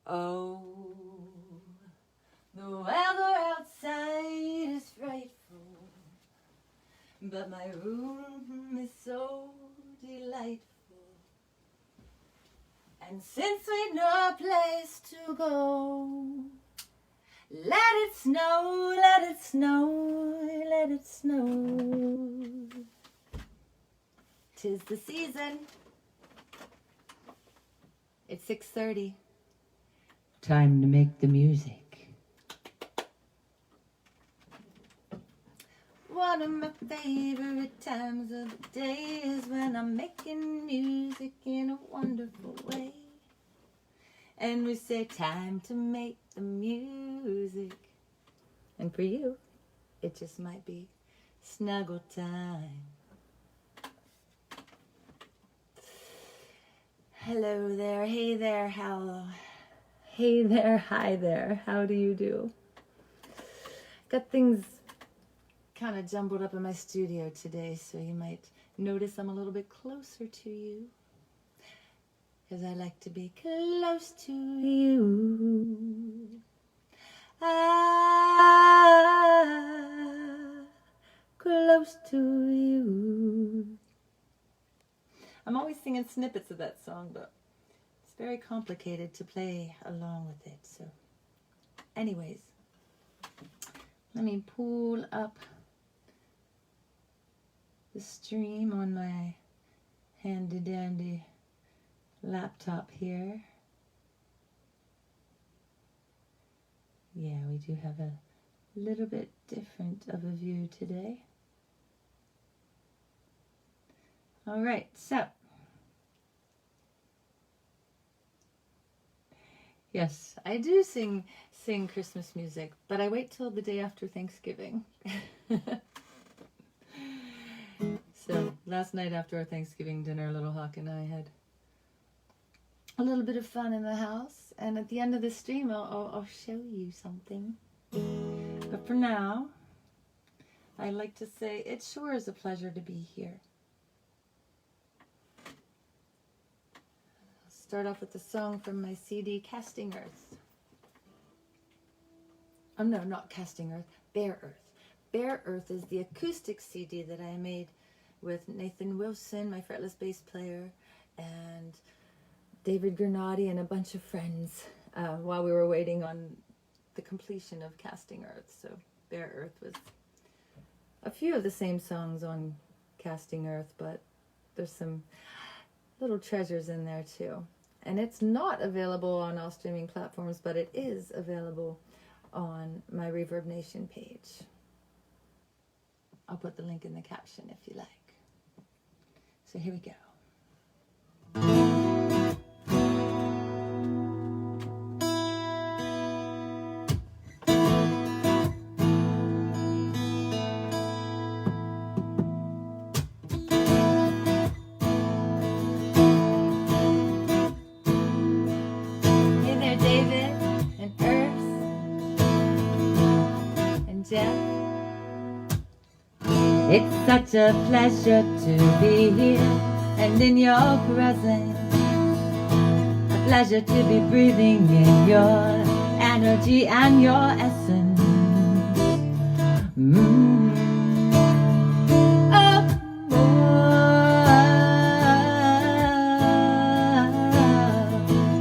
Oh, the weather outside is frightful, but my room is so delightful. And since we've no place to go, let it snow, let it snow, let it snow. 'Tis the season. It's 6:30. Time to make the music. One of my favorite times of the day is when I'm making music in a wonderful way. And we say time to make the music. And for you, it just might be snuggle time. Hello there, hey there, hey there, hi there, how do you do? Got things kind of jumbled up in my studio today, so you might notice I'm a little bit closer to you, because I like to be close to you. Close to you. I'm always singing snippets of that song, but it's very complicated to play along with it. So anyways, let me pull up the stream on my handy dandy laptop here. Yeah, we do have a little bit different of a view today. All right, so yes, I do sing Christmas music, but I wait till the day after Thanksgiving. So last night after our Thanksgiving dinner, Little Hawk and I had a little bit of fun in the house, and at the end of the stream I'll show you something. But for now, I like to say it sure is a pleasure to be here. Start off with a song from my CD, Casting Earth. Oh no, not Casting Earth, Bare Earth. Bare Earth is the acoustic CD that I made with Nathan Wilson, my fretless bass player, and David Granati and a bunch of friends while we were waiting on the completion of Casting Earth. So Bare Earth was a few of the same songs on Casting Earth, but there's some little treasures in there too. And it's not available on all streaming platforms, but it is available on my ReverbNation page. I'll put the link in the caption if you like. So here we go. It's such a pleasure to be here and in your presence. A pleasure to be breathing in your energy and your essence.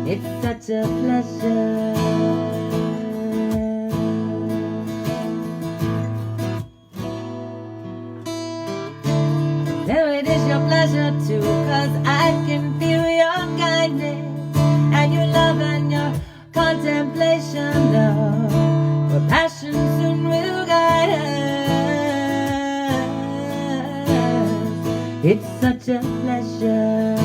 It's such a pleasure. Pleasure too, 'cause I can feel your kindness and your love and your contemplation, love. Where passion soon will guide us. It's such a pleasure.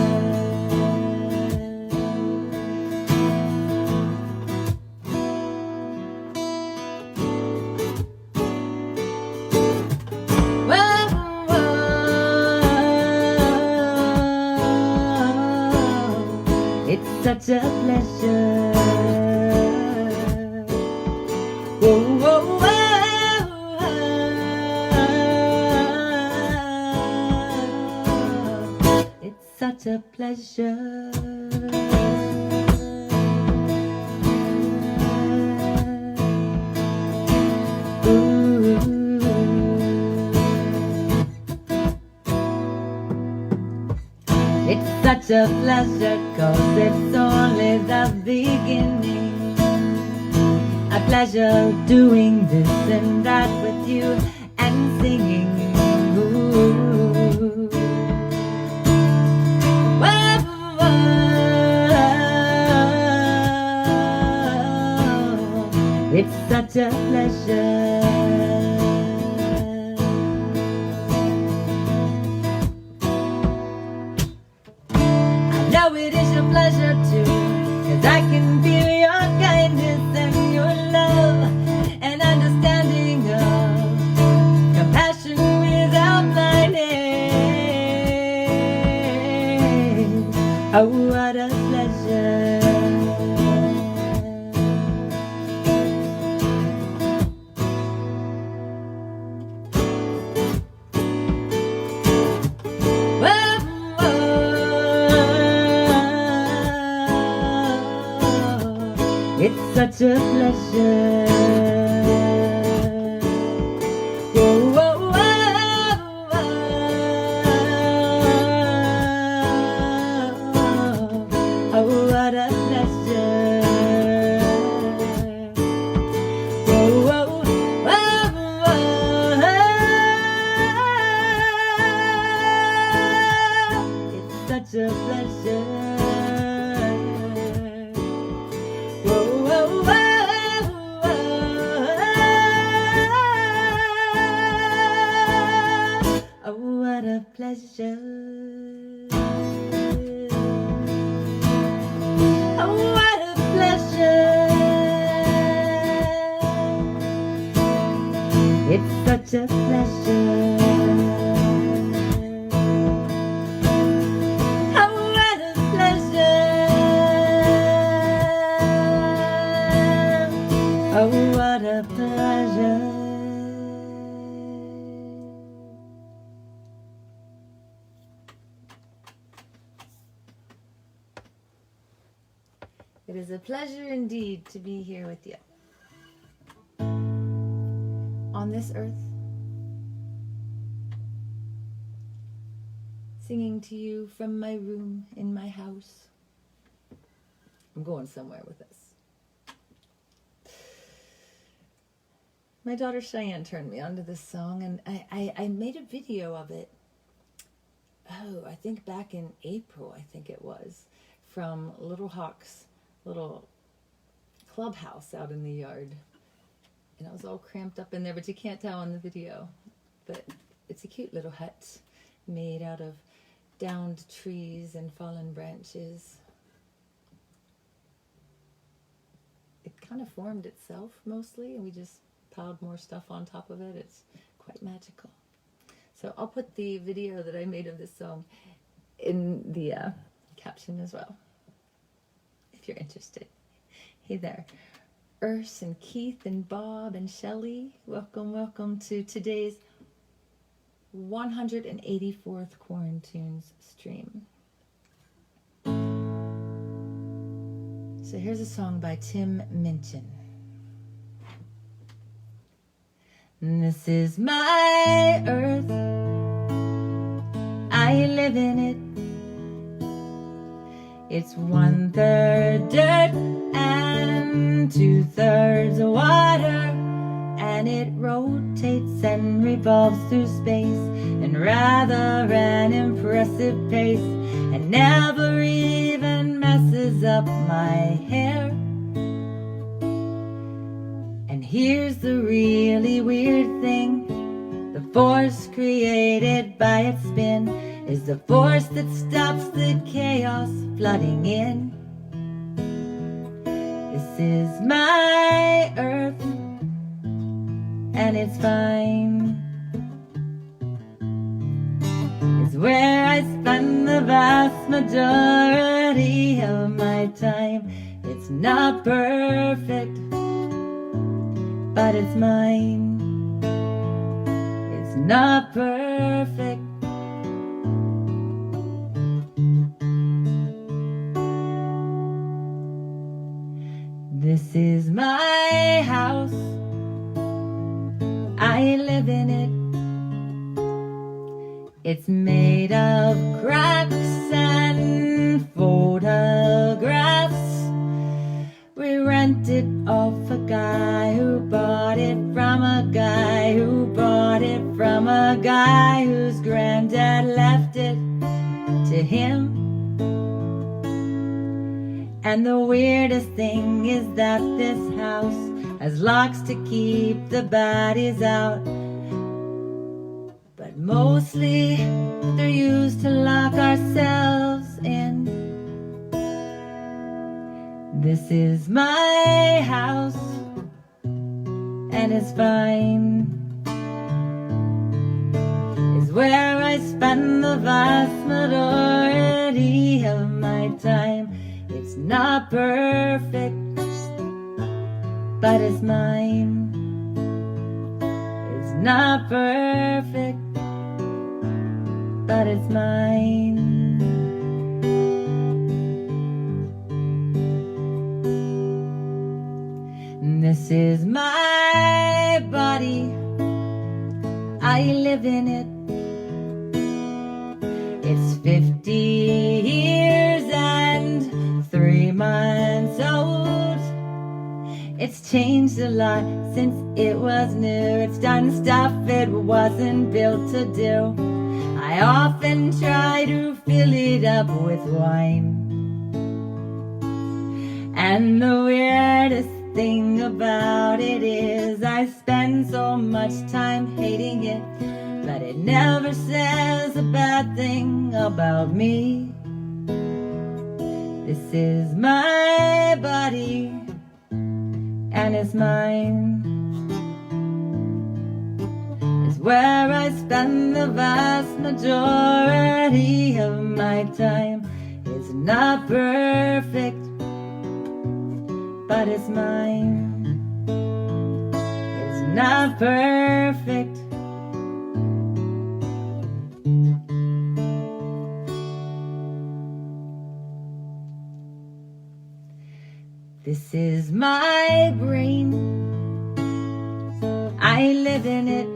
Such a pleasure. Whoa, whoa, whoa. It's such a pleasure. such a pleasure, 'cause it's only the beginning. A pleasure doing this and that with you and singing. Ooh. Whoa, whoa. It's such a pleasure. It is your pleasure too, 'cause I can feel your kindness and your love and understanding of compassion without my name. Oh, what a pleasure. It's such a pleasure. Whoa, whoa, whoa, whoa. Oh, what a pleasure. Whoa, whoa, whoa, whoa. It's such a pleasure. Pleasure. Oh, what a pleasure. It's such a pleasure. Oh, what a pleasure. Oh, what a pleasure. It is a pleasure indeed to be here with you on this earth, singing to you from my room in my house. I'm going somewhere with this. My daughter Cheyenne turned me onto this song, and I made a video of it. Oh, I think back in April, I think it was, from Little Hawk's little clubhouse out in the yard, and I was all cramped up in there, but you can't tell on the video, but it's a cute little hut made out of downed trees and fallen branches. It kind of formed itself mostly, and we just piled more stuff on top of it. It's quite magical. So I'll put the video that I made of this song in the caption as well, if you're interested. Hey there, Urs and Keith and Bob and Shelley. Welcome, welcome to today's 184th Quarantunes stream. So here's a song by Tim Minchin. This is my earth, I live in it. It's 1/3 dirt and 2/3 water, and it rotates and revolves through space in rather an impressive pace, and never even messes up my hair. And here's the really weird thing: the force created by its spin is the force that stops the chaos flooding in. This is my earth, and it's fine. It's where I spend the vast majority of my time. It's not perfect, but it's mine. It's not perfect. This is my house, I live in it. It's made of cracks and guy who bought it from a guy who bought it from a guy whose granddad left it to him. And the weirdest thing is that this house has locks to keep the baddies out, but mostly they're used to lock ourselves in. This is my house, and it's fine. It's where I spend the vast majority of my time. It's not perfect, but it's mine. It's not perfect, but it's mine. This is my body, I live in it. It's 50 years and 3 months old. It's changed a lot since it was new. It's done stuff it wasn't built to do. I often try to fill it up with wine. And the weirdest thing about it is I spend so much time hating it, but it never says a bad thing about me. This is my body, and it's mine. It's where I spend the vast majority of my time. It's not perfect, but it's mine. It's not perfect, this is my brain, I live in it.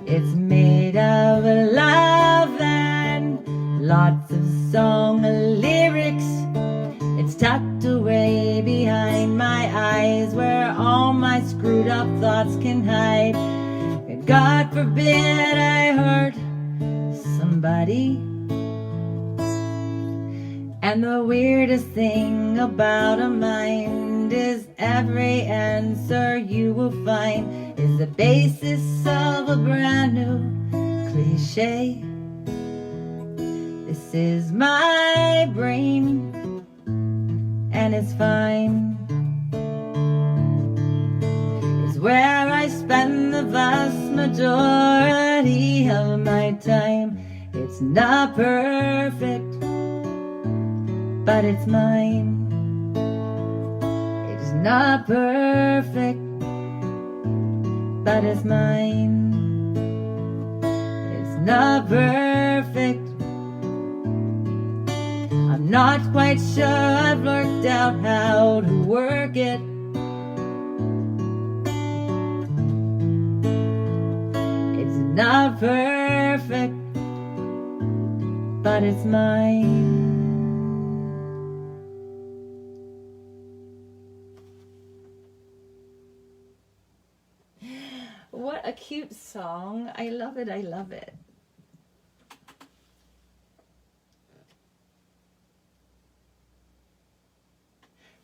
It's made of love and lots of song lyrics. It's tucked away behind my eyes where all my screwed up thoughts can hide. And God forbid I hurt somebody. And the weirdest thing about a mind is every answer you will find is the basis of a brand new cliche. This is my brain, and it's fine. It's where I spend the vast majority of my time. It's not perfect, but it's mine. It's not perfect, but it's mine. It's not perfect. I'm not quite sure I've worked out how to work it. It's not perfect, but it's mine. What a cute song. I love it, I love it.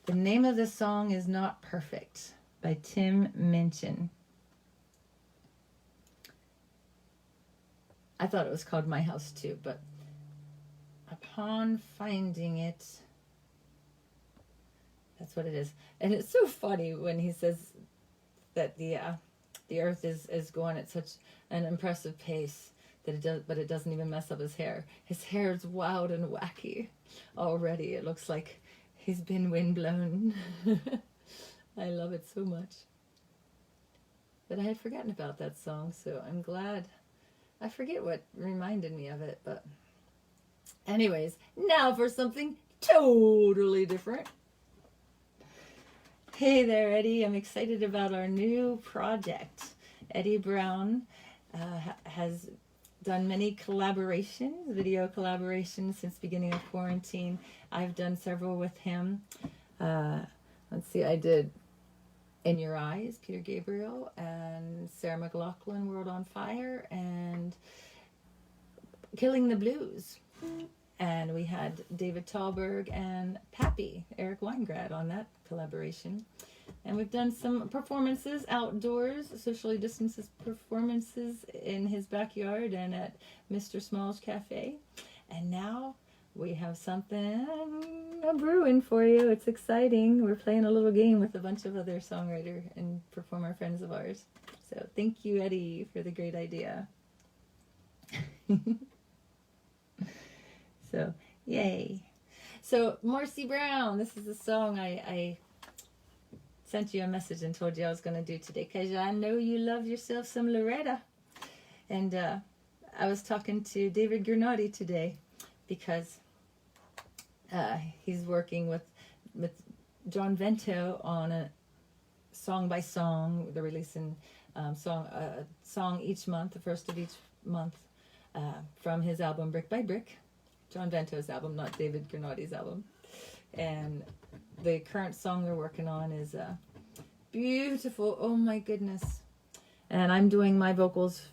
The name of the song is Not Perfect by Tim Minchin. I thought it was called My House too, but upon finding it, that's what it is. And it's so funny when he says that the earth is going at such an impressive pace that it does, but it doesn't even mess up his hair. His hair is wild and wacky already. It looks like he's been windblown. I love it so much. But I had forgotten about that song, so I'm glad. I forget what reminded me of it, but anyways, now for something totally different. Hey there, Eddie. I'm excited about our new project. Eddie Brown has done many collaborations, video collaborations since beginning of quarantine. I've done several with him. let's see, I did In Your Eyes, Peter Gabriel, and Sarah McLachlan, World on Fire, and Killing the Blues. And we had David Tallberg and Pappy, Eric Weingrad, on that collaboration. And we've done some performances outdoors, socially distanced performances in his backyard and at Mr. Small's Cafe. And now we have something brewing for you. It's exciting. We're playing a little game with a bunch of other songwriter and performer friends of ours. So thank you, Eddie, for the great idea. So, yay. So, Marcy Brown, this is a song I sent you a message and told you I was going to do today, because I know you love yourself some Loretta. And I was talking to David Gernati today, because he's working with John Vento on a song by song. They're releasing song each month, the first of each month, from his album Brick by Brick. John Vento's album, not David Gernati's album. And the current song they're working on is beautiful. Oh my goodness. And I'm doing my vocals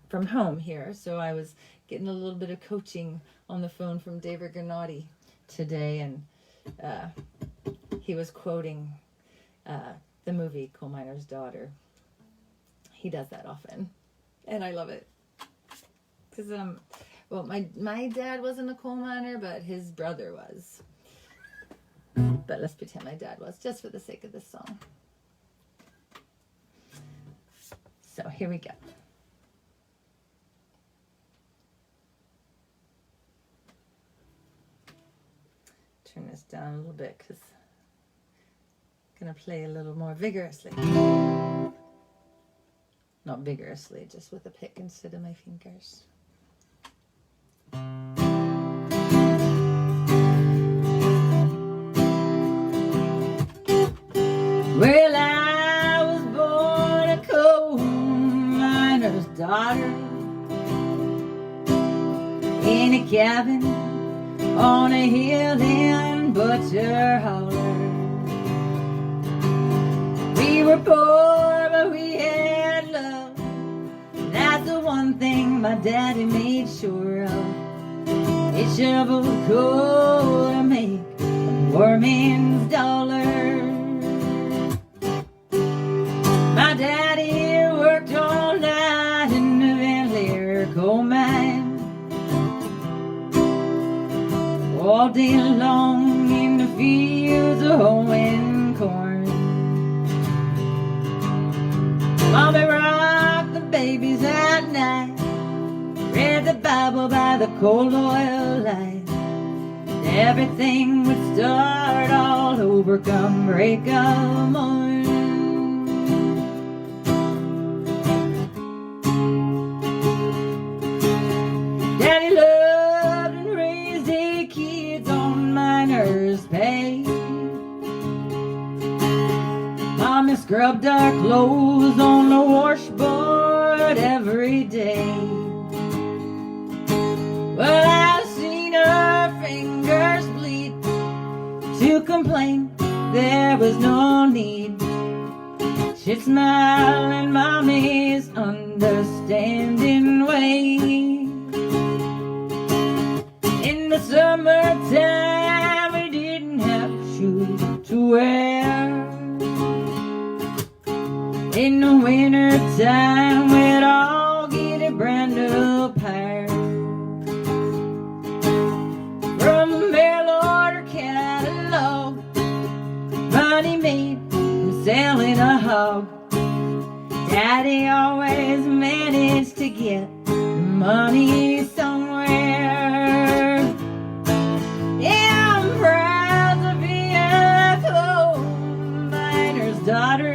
from home here, so I was getting a little bit of coaching on the phone from David Gernati today, and he was quoting the movie Coal Miner's Daughter. He does that often, and I love it, because well, my dad wasn't a coal miner, but his brother was. But let's pretend my dad was, just for the sake of this song. So here we go. Turn this down a little bit, because I'm going to play a little more vigorously. Not vigorously, just with a pick instead of my fingers. Well, I was born a coal miner's daughter in a cabin on a hill in Butcher Holler. We were poor, but we had love. That's the one thing my daddy made sure of. He shoveled coal to make a poor man's dollar. My daddy worked all night in the Van Leer coal mine, all day long in the fields of hoeing corn. Mommy rocked the babies at night, read the Bible by the coal oil light, and everything would start all over come break of morn. Daddy loved and raised 8 kids on miner's pay. Mommy scrubbed our clothes on the washboard every day. Well, I've seen her fingers bleed. To complain, there was no need. She'd smile in Mommy's understanding way. In the summertime, we didn't have shoes to wear. In the wintertime, we'd all get a brand new pair. From a mail order catalog, money made from selling a hog. Daddy always managed to get the money somewhere. Yeah, I'm proud to be a coal miner's daughter.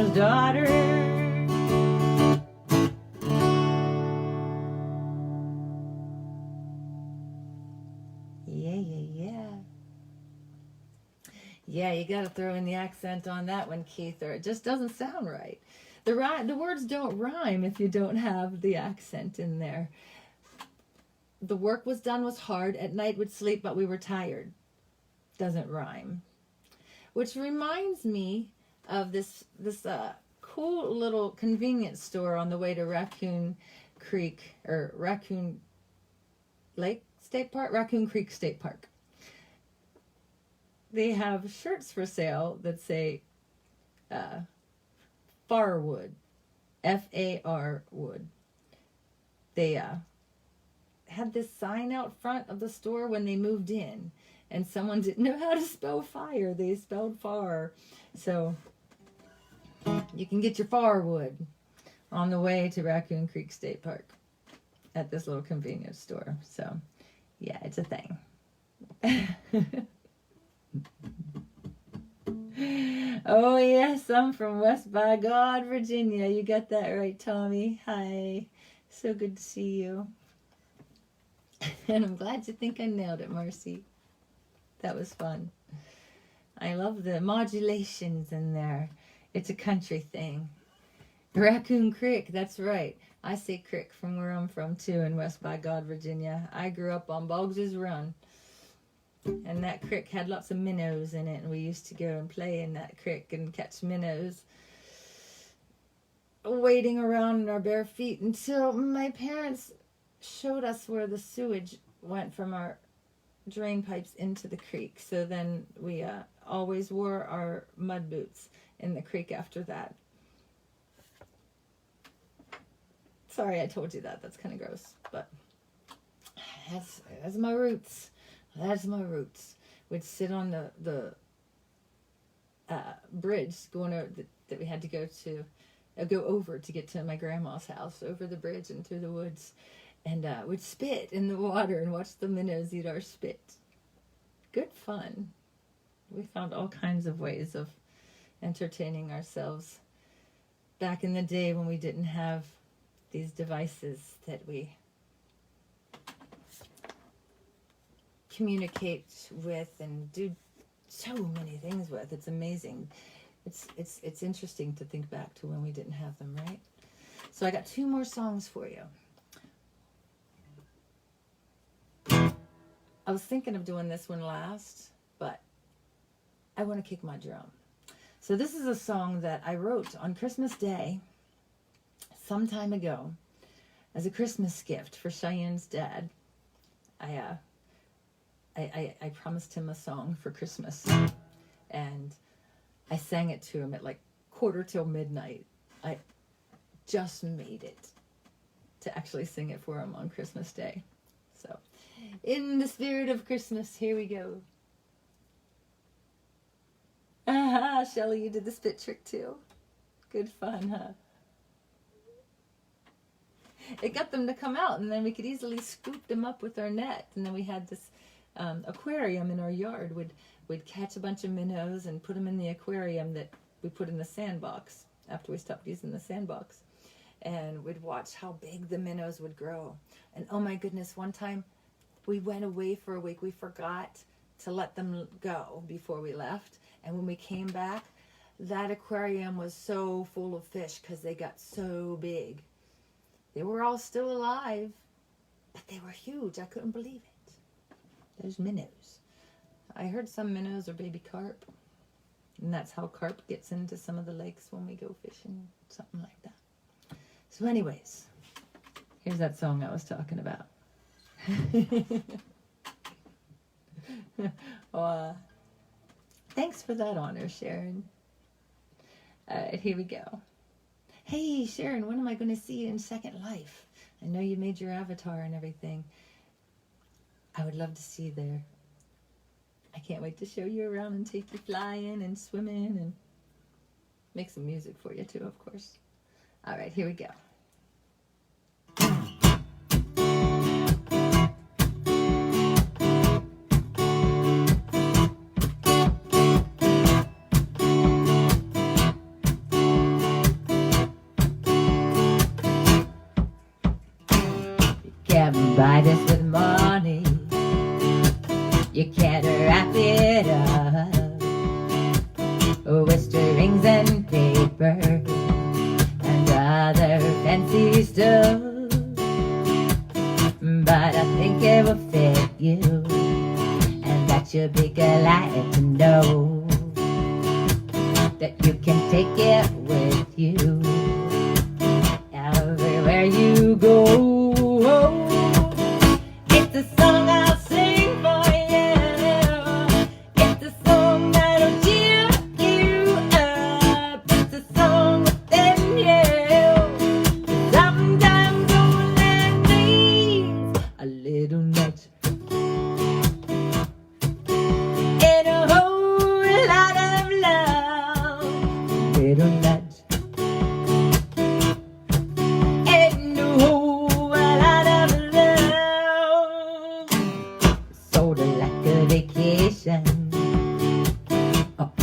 farmer's daughter. Yeah, you got to throw in the accent on that one, Keith, or it just doesn't sound right. The words don't rhyme if you don't have the accent in there. The work was done was hard. At night would sleep, but we were tired. Doesn't rhyme. Which reminds me of this cool little convenience store on the way to Raccoon Creek, or Raccoon Lake State Park? Raccoon Creek State Park. They have shirts for sale that say Farwood, F-A-R Wood. They had this sign out front of the store when they moved in, and someone didn't know how to spell fire. They spelled far. So you can get your Farwood on the way to Raccoon Creek State Park at this little convenience store. So yeah, it's a thing. Oh yes, I'm from West by God, Virginia. You got that right, Tommy. Hi. So good to see you. And I'm glad you think I nailed it, Marcy. That was fun. I love the modulations in there. It's a country thing. Raccoon Creek, that's right. I say creek from where I'm from too, in West by God, Virginia. I grew up on Boggs's Run. And that creek had lots of minnows in it, and we used to go and play in that creek and catch minnows, wading around in our bare feet until my parents showed us where the sewage went from our drain pipes into the creek. So then we always wore our mud boots in the creek after that. Sorry I told you that. That's kind of gross, but that's my roots. That's my roots. We'd sit on the bridge going over that we had to go over to get to my grandma's house, over the bridge and through the woods, and we'd spit in the water and watch the minnows eat our spit. Good fun. We found all kinds of ways of entertaining ourselves back in the day when we didn't have these devices that we communicate with and do so many things with. It's amazing. It's interesting to think back to when we didn't have them, right? So I got 2 more songs for you. I was thinking of doing this one last, but I want to kick my drum. So this is a song that I wrote on Christmas Day some time ago as a Christmas gift for Cheyenne's dad. I promised him a song for Christmas, and I sang it to him at like 1:45. I just made it to actually sing it for him on Christmas Day. So, in the spirit of Christmas, here we go. Aha, Shelly, you did the spit trick too. Good fun, huh? It got them to come out, and then we could easily scoop them up with our net, and then we had this aquarium in our yard. We'd catch a bunch of minnows and put them in the aquarium that we put in the sandbox after we stopped using the sandbox, and we'd watch how big the minnows would grow. And oh my goodness, one time we went away for a week. We forgot to let them go before we left, and when we came back, that aquarium was so full of fish because they got so big. They were all still alive, but they were huge. I couldn't believe it. Those minnows. I heard some minnows are baby carp, and that's how carp gets into some of the lakes when we go fishing, something like that. So anyways, here's that song I was talking about. Thanks for that honor, Sharon. Here we go. Hey, Sharon, when am I going to see you in Second Life? I know you made your avatar and everything. I would love to see you there. I can't wait to show you around and take you flying and swimming and make some music for you too, of course. All right, here we go. buy this with money. You can't wrap it up with strings and paper and other fancy stuff. But I think it will fit you, and that you'll be glad to know that you can take it with you everywhere you go. It's a song I'll sing for you. It's a song that'll cheer you up. It's a song within you. Sometimes all that needs a little nudge and a whole lot of love. A little nudge.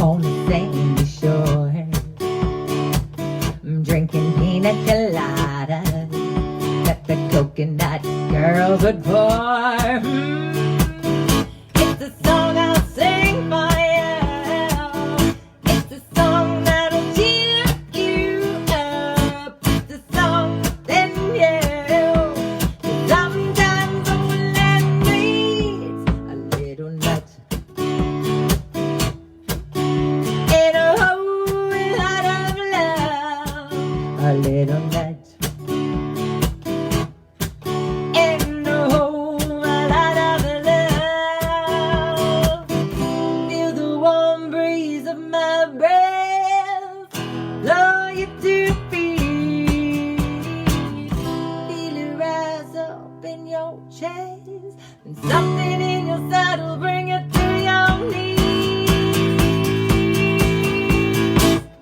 On the sandy shore, drinking pina coladas that the coconut girls would pour. It's a song I'll sing for you. It's a song that'll cheer you up. It's a song within you. Sometimes all that needs a little nudge. A little nudge and a whole lot of love. Feel the warm breeze of my breath blow you to your feet. Feel it rise up in your chest, and something in your saddle bring it to your knees.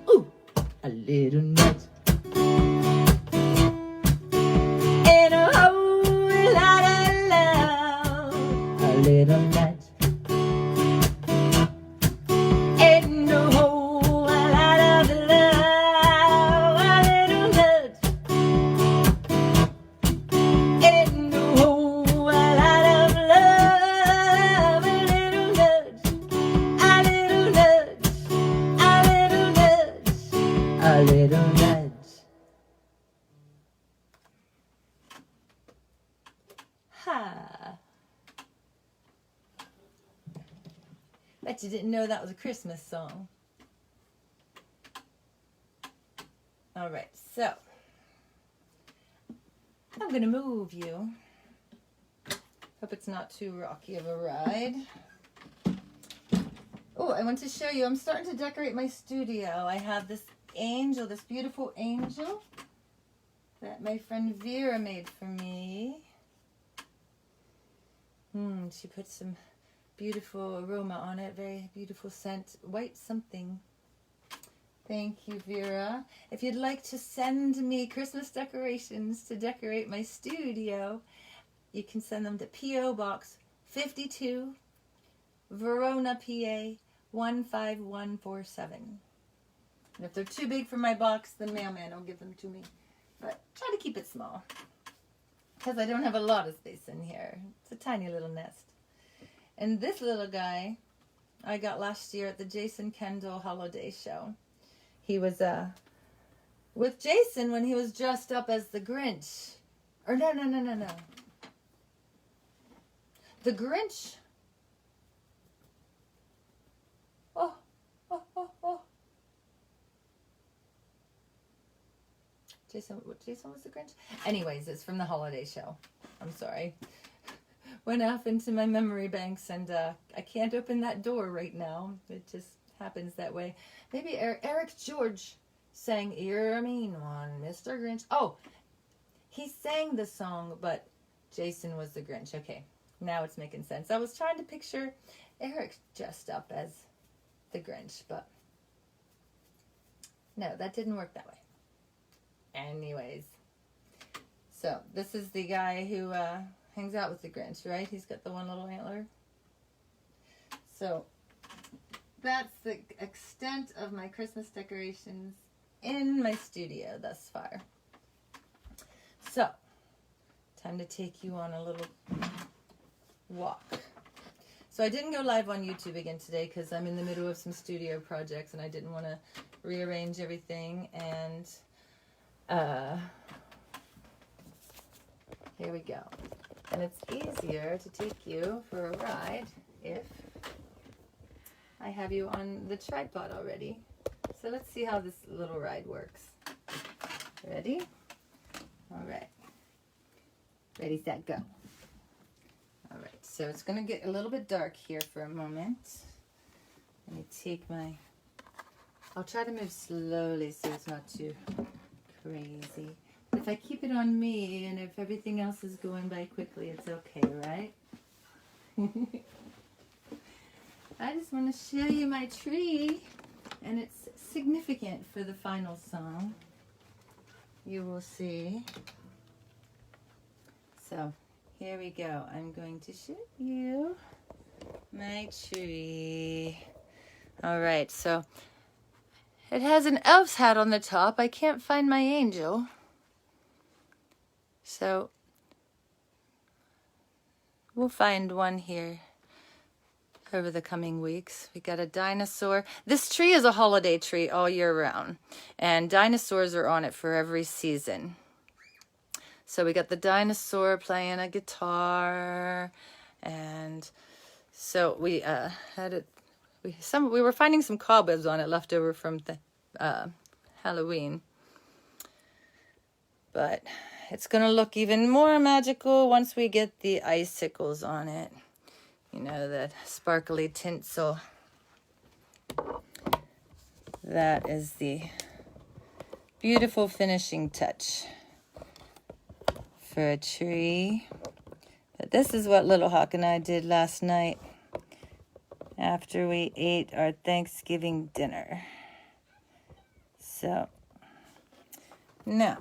Ooh, a little nudge. Little nudge and a whole lot of love. A little nudge and a whole lot of love. A little nudge, a little nudge, a little nudge, a little nudge. Ha. Bet you didn't know that was a Christmas song. All right, so I'm gonna move you. Hope it's not too rocky of a ride. Oh, I want to show you, I'm starting to decorate my studio. I have this angel, this beautiful angel that my friend Vera made for me. She put some beautiful aroma on it, very beautiful scent, white something. Thank you, Vera. If you'd like to send me Christmas decorations to decorate my studio, you can send them to P.O. Box 52, Verona, PA 15147. And if they're too big for my box, the mailman will give them to me. But try to keep it small, because I don't have a lot of space in here. It's a tiny little nest. And this little guy I got last year at the Jason Kendall holiday show. He was with Jason when he was dressed up as the Grinch. Or no. The Grinch. Oh. Jason was the Grinch? Anyways, it's from the holiday show. I'm sorry. Went off into my memory banks, and I can't open that door right now. It just happens that way. Maybe Eric George sang "You're a Mean One, Mr. Grinch." Oh, he sang the song, but Jason was the Grinch. Okay, now it's making sense. I was trying to picture Eric dressed up as the Grinch, but no, that didn't work that way. Anyways, so this is the guy who hangs out with the Grinch, right? He's got the one little antler. So that's the extent of my Christmas decorations in my studio thus far. So time to take you on a little walk. So I didn't go live on YouTube again today because I'm in the middle of some studio projects and I didn't want to rearrange everything. And here we go. And it's easier to take you for a ride if I have you on the tripod already. So let's see how this little ride works. Ready? All right. Ready, set, go. All right, so it's going to get a little bit dark here for a moment. Let me take my... I'll try to move slowly so it's not too crazy. But if I keep it on me and if everything else is going by quickly, it's okay, right? I just want to show you my tree, and it's significant for the final song. You will see. So, here we go. I'm going to show you my tree. All right, so it has an elf's hat on the top. I can't find my angel. So, we'll find one here over the coming weeks. We got a dinosaur. This tree is a holiday tree all year round, and dinosaurs are on it for every season. So we got the dinosaur playing a guitar, and so we had it. We were finding some cobwebs on it left over from the Halloween, but it's gonna look even more magical once we get the icicles on it. You know, that sparkly tinsel. That is the beautiful finishing touch for a tree. But this is what Little Hawk and I did last night after we ate our Thanksgiving dinner. So, now,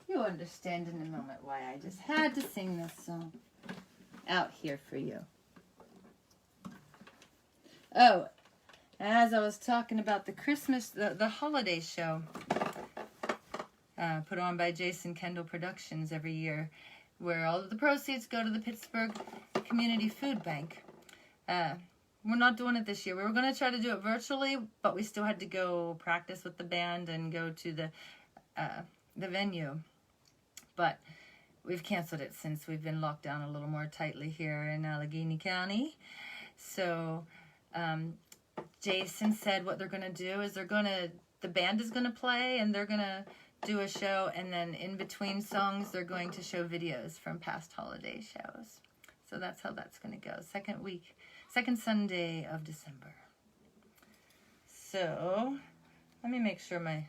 you'll understand in a moment why I just had to sing this song out here for you. Oh, as I was talking about the Christmas, the holiday show put on by Jason Kendall Productions every year, where all of the proceeds go to the Pittsburgh Community Food Bank. We're not doing it this year. We were going to try to do it virtually, but we still had to go practice with the band and go to the venue. But we've canceled it since we've been locked down a little more tightly here in Allegheny County. So Jason said what they're going to do is the band is going to play and they're going to do a show, and then in between songs they're going to show videos from past holiday shows. So that's how that's going to go. Second Sunday of December. So let me make sure my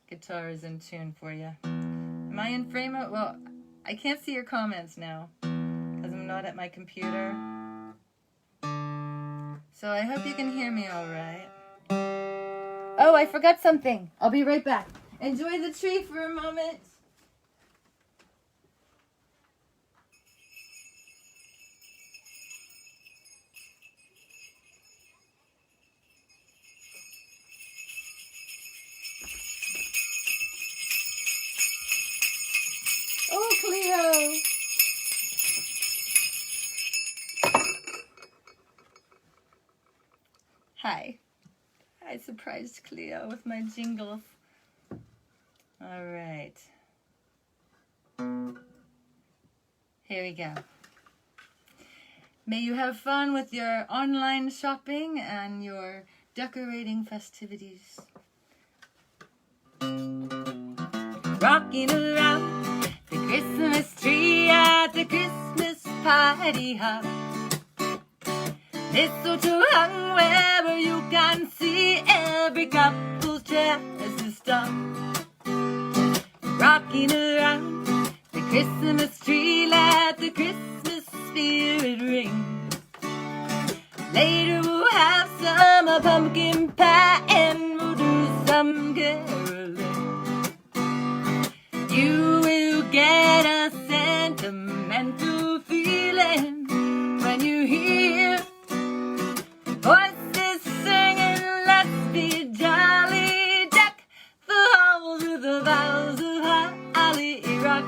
guitar is in tune for you. Am I in frame? Well, I can't see your comments now because I'm not at my computer. So I hope you can hear me all right. Oh, I forgot something. I'll be right back. Enjoy the tree for a moment. Oh, Cleo. Hi. I surprised Cleo with my jingles. All right. Here we go. May you have fun with your online shopping and your decorating festivities. Rocking around the Christmas tree at the Christmas party hop. Mistletoe hung wherever you can see, every couple's chest is stop. Rocking around the Christmas tree, let the Christmas spirit ring. Later we'll have some pumpkin pie and we'll do some caroling. You will get a sentimental feeling when you hear voices singing, let's be jolly, deck the halls with the boughs of holly, rock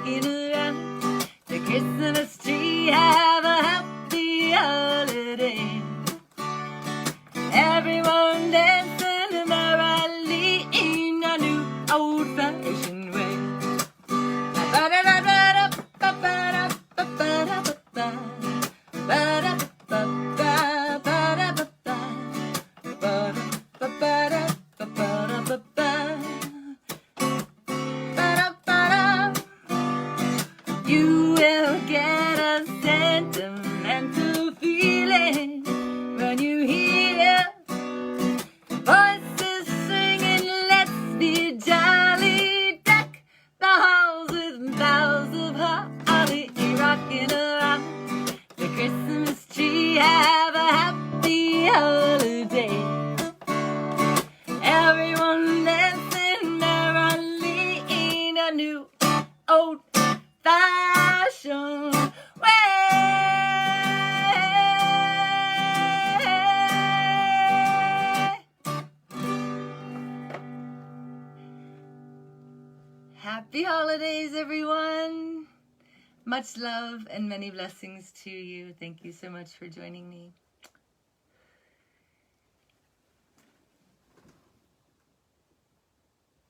old-fashioned way. Happy holidays, everyone. Much love and many blessings to you. Thank you so much for joining me.